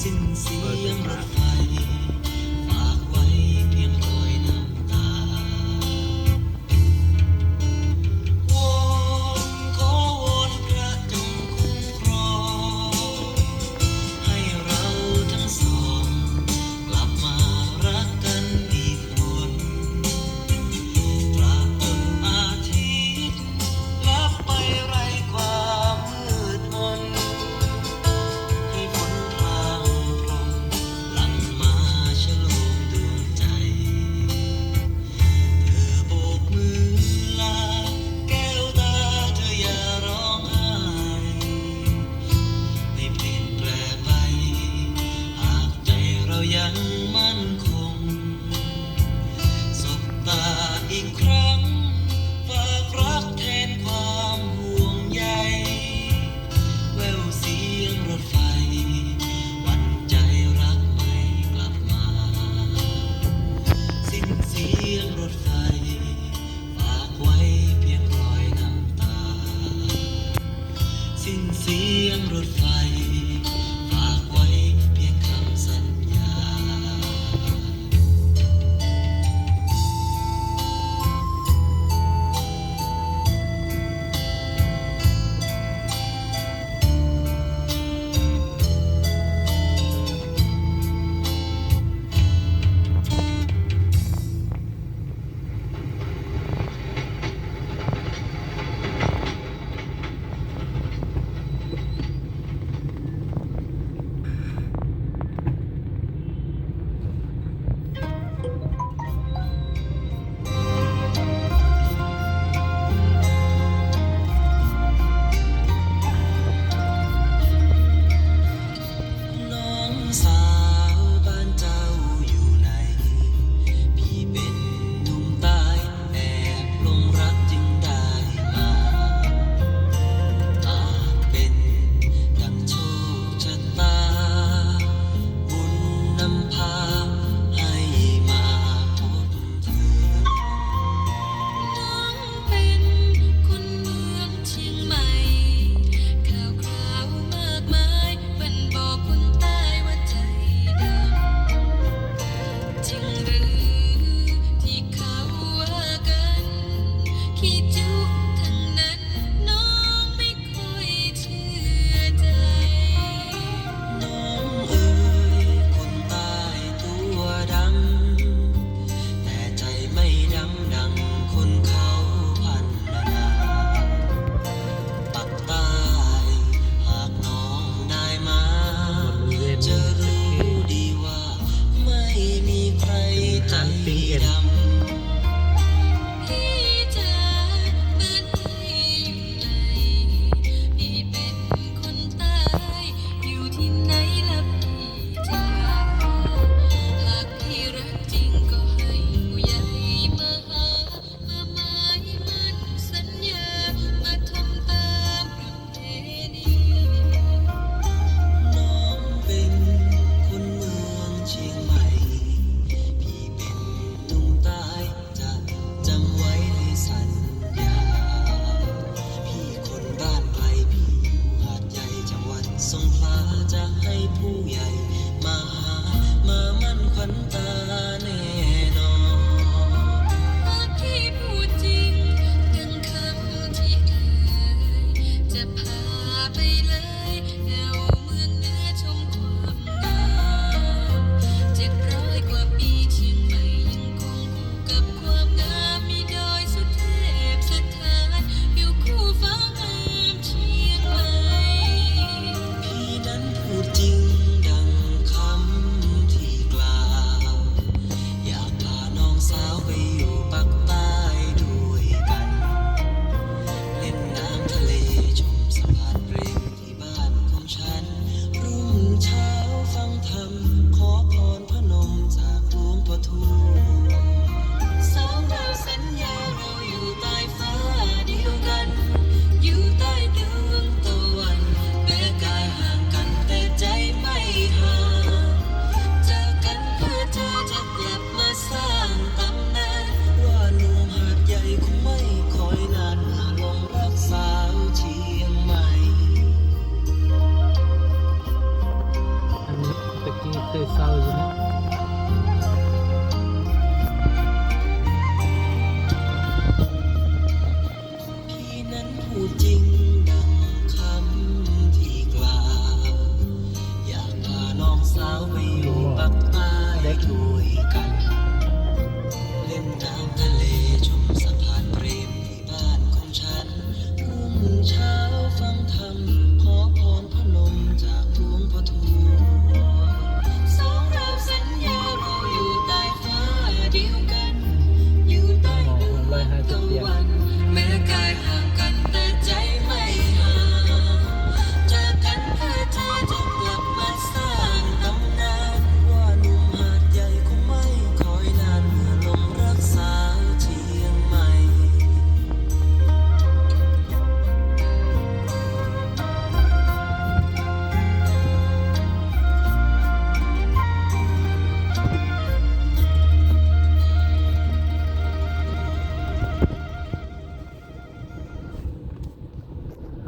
สิ้นเสียงรถไฟฝากไว้เพียงรอยน้ำตาวอนขอวอนพระจงคุ้มครองให้เราทั้งสองกลับมารักกันอีกคนตราบจนอาทิตย์ลับไปไร้ความมืดมนให้ฝนพรางพรมหลั่งมาฉโลมดวงใจเธอโบกมือลาแก้วตาเธออย่าร้องไห้ไม่เปลี่ยนแปลไปหากใจเรายังมั่นคงสบตาอีกครั้งฝากรักแทนความห่วงใยแววเสียงรถไฟหวั่นใจรักไม่กลับมาสิ้นเสียงรถไฟฝากไว้เพียงรอยน้ำตาสิ้นเสียงรถไฟฝากไว้เพียงคำสัญญา เคยเศร้าอยู่นะ พี่นั้นพูดจริงดังคำที่กล่าว อยากพาน้องสาวไปอยู่ปักใต้ด้วยกัน เล่นน้ำทะเลชมสะพานเปรมที่บ้านของฉันรุ่งเช้าฟังธรรมขอพรพนมจากหลวงพ่อทวดสองเราสัญญาเราอยู่ใต้ฟ้าเดียวกัน อยู่ใต้ดวงตะวัน แม้กายห่างกันแต่ใจไม่ห่างจากกันเพื่อเธอจะกลับมาสร้างตำนานว่าหนุ่มหาดใหญ่คงไม่คอยนานเมื่อลมรักษาเชียงใหม่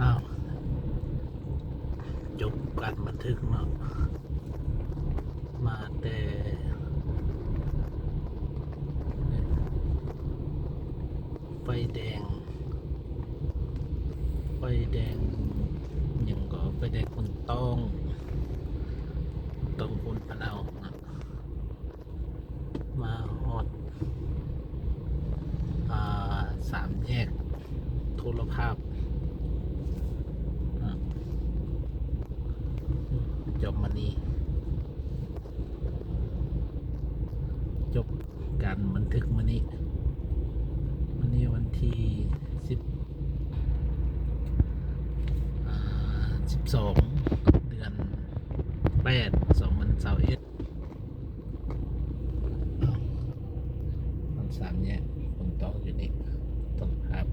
อ้าวจบการบันทึกเนาะมาแต่ไฟแดงไฟแดงยังก็ไฟแดงคนต้องคนพะเนานะมาฮอดสามแยกโทรภาพอ่ะจบมานี้จบการบันทึกมานี้วันที่12 เดือน 8 2021มันสามแยกคนต้องอยู่นี่ต้องครับ